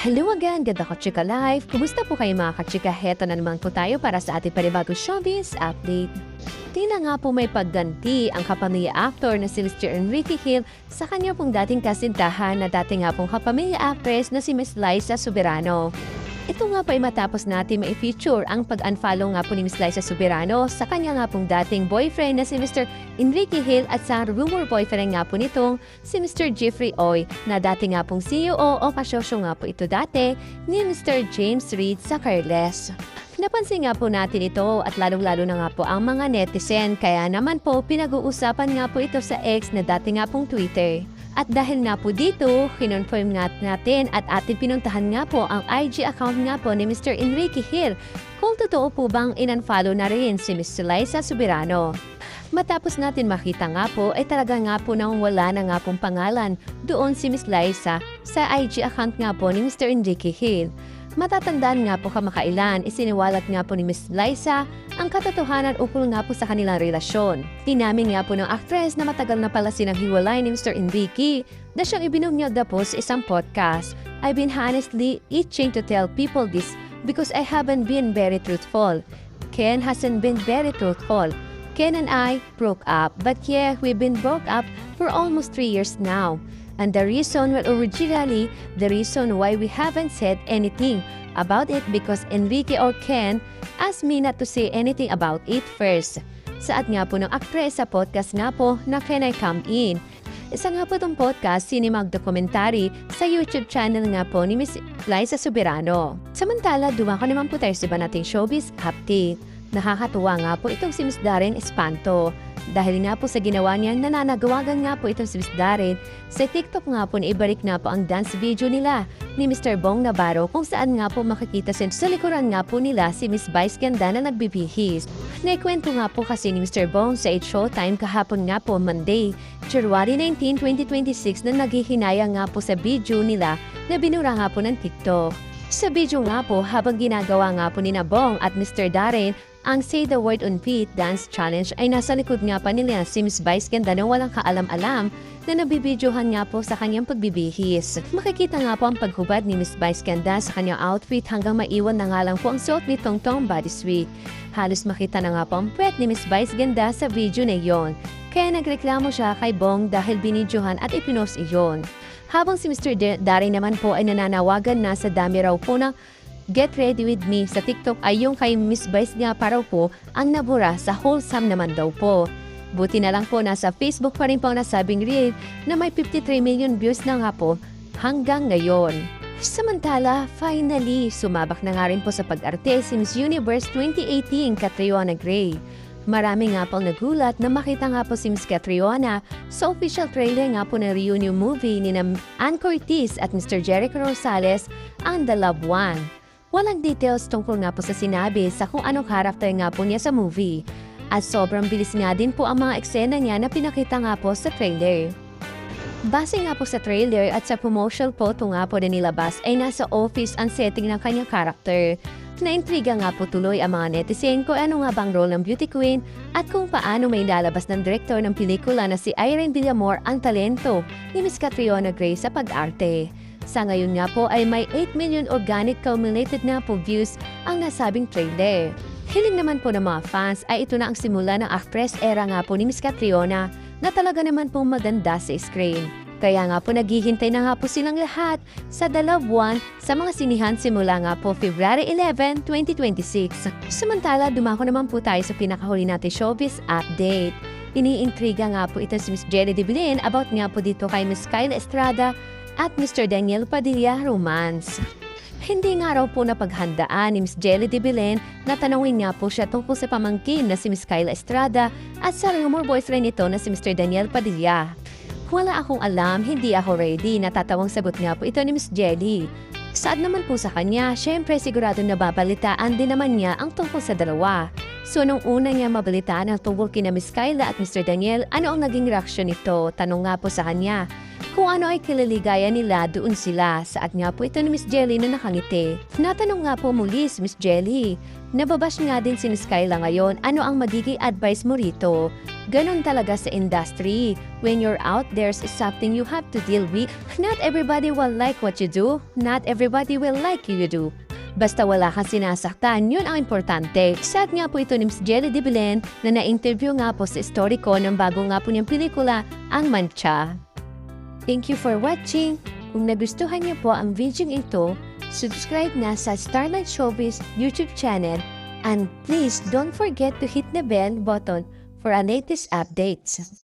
Hello again, ganda ka-chika life. Kumusta po kayo mga ka-chika? Heto na naman po tayo para sa ating panibagong showbiz update. Tila nga po may pagganti ang kapamilya actor na si Mr. Enrique Hill sa kanya pong dating kasintahan na dating nga pong kapamilya actress na si Miss Liza Soberano. Ito nga po ay matapos natin mai-feature ang pag-unfollow nga po ni Miss Liza Soberano sa kanya nga pong dating boyfriend na si Mr. Enrique Hill at sa rumor boyfriend nga po nitong si Mr. Jeffrey Oy na dati nga pong CEO o kasyosyo nga po ito dati ni Mr. James Reid sa Careless. Napansin nga po natin ito at lalong-lalo na nga po ang mga netizen kaya naman po pinag-uusapan nga po ito sa X na dati nga pong Twitter. At dahil nga po dito, kinonfirm nga natin at ating pinuntahan nga po ang IG account nga po ni Mr. Enrique Hill kung totoo po bang in-unfollow na rin si Miss Liza Soberano. Matapos natin makita nga po ay talaga nga po nang wala na nga pong pangalan doon si Miss Liza sa IG account nga po ni Mr. Enrique Hill. Matatandaan nga po kamakailan, isiniwalat nga po ni Miss Liza ang katotohanan ukol nga po sa kanilang relasyon. Tinamin nga po ng actress na matagal na pala silang hiwalay ni Mr. Enrique na siyang ibinunyag na po sa isang podcast. I've been honestly itching to tell people this because I haven't been very truthful. Ken hasn't been very truthful. Ken and I broke up, but yeah, we've been broke up for almost 3 years now. And the reason, well, originally, the reason why we haven't said anything about it because Enrique or Ken asked me not to say anything about it first. Saad nga po ng actress sa podcast nga po na Can I Come In? Isa nga po itong podcast, Cinemag Documentary, sa YouTube channel nga po ni Miss Liza Soberano. Samantala, dumako naman po tayo sa iba nating showbiz update. Nakakatuwa nga po itong si Miss Darren Espanto. Dahil nga po sa ginawa niya, nananagawagan nga po itong si Miss Darren. Sa TikTok nga po na ibalik nga po ang dance video nila ni Mr. Bong Navarro kung saan nga po makikita sa likuran nga po nila si Miss Vice Ganda na nagbibihis. Naikwento nga po kasi ni Mr. Bong sa 8 Showtime kahapon nga po Monday, January 19, 2026 na naghihinaya nga po sa video nila na binura nga po ng TikTok. Sa video nga po habang ginagawa nga po ni Bong at Mr. Darren ang Say the Word on Beat Dance Challenge ay nasa likod nga pa nila si Miss Vice Ganda na walang kaalam-alam na nabibidyohan nga po sa kanyang pagbibihis. Makikita nga po ang paghubad ni Miss Vice Ganda sa kanyang outfit hanggang maiwan na nga lang po ang suot ni Tongtong bodysuit. Halos makita na nga po ang puwet ni Miss Vice Ganda sa video na iyon. Kaya nagreklamo siya kay Bong dahil binidyohan at ipinost iyon. Habang si Mr. Darren naman po ay nananawagan na sa dami raw po na Get Ready With Me sa TikTok ay yung kay Miss Vice nga pa raw po ang nabura sa wholesome naman daw po. Buti na lang po nasa Facebook pa rin po ang nasabing reel na may 53 million views na nga po hanggang ngayon. Samantala, finally, sumabak na nga rin po sa pag-arte si Miss Universe 2018 Catriona Gray. Marami nga pong nagulat na makita nga po si Miss Catriona sa official trailer nga po ng reunion movie ni Ann Curtis at Mr. Jericho Rosales ang The Loved One. Walang details tungkol nga po sa sinabi sa kung anong character nga po niya sa movie. At sobrang bilis nga din po ang mga eksena niya na pinakita nga po sa trailer. Base nga po sa trailer at sa promotional photo nga po na nilabas ay nasa office ang setting ng kanyang character. Naintriga nga po tuloy ang mga netizen kung ano nga bang role ng beauty queen at kung paano may lalabas ng direktor ng pelikula na si Irene Villamor ang talento ni Miss Catriona Gray sa pag-arte. Sa ngayon nga po ay may 8 million organic cumulated na po views ang nasabing trailer. Hiling naman po ng mga fans ay ito na ang simula ng actress era nga po ni Miss Catriona na talaga naman po maganda sa screen. Kaya nga po naghihintay na nga po silang lahat sa The Loved One sa mga sinihan simula nga po February 11, 2026. Samantala, dumako naman po tayo sa pinakahuli natin showbiz update. Iniintriga nga po ito si Miss Jelly de Belen about nga po dito kay Miss Kyla Estrada at Mr. Daniel Padilla romance. Hindi nga raw po napaghandaan ni Miss Jelly de Belen na tanungin nga po siya tungkol sa pamangkin na si Miss Kyla Estrada at sa rumor boyfriend nito na si Mr. Daniel Padilla. Wala akong alam, hindi ako ready, natatawang sagot nga po ito ni Miss Jelly. Saad naman po sa kanya, syempre sigurado nababalitaan din naman niya ang tungkol sa dalawa. So nung una niya mabalitaan ang tungkol kina Miss Kyla at Mr. Daniel, ano ang naging reaksyon nito? Tanong nga po sa kanya. Kung ano ay kililigaya nila, doon sila. Saad nga po ito ni Miss Jelly na nakangiti. Natanong nga po muli si Miss Jelly. Nababash nga din si Miss Kyla ngayon, ano ang magiging advice mo rito? Ganon talaga sa industry. When you're out, there's something you have to deal with. Not everybody will like what you do. Not everybody will like you do. Basta wala kang sinasaktan, yun ang importante. Sad nga po ito ni Ms. Jelly de Belen na na-interview nga po sa story ko ng bago nga po niyang pelikula, Ang Mancha. Thank you for watching. Kung nagustuhan niyo po ang video ito, subscribe na sa Starlight Showbiz YouTube channel and please don't forget to hit the bell button for our latest updates.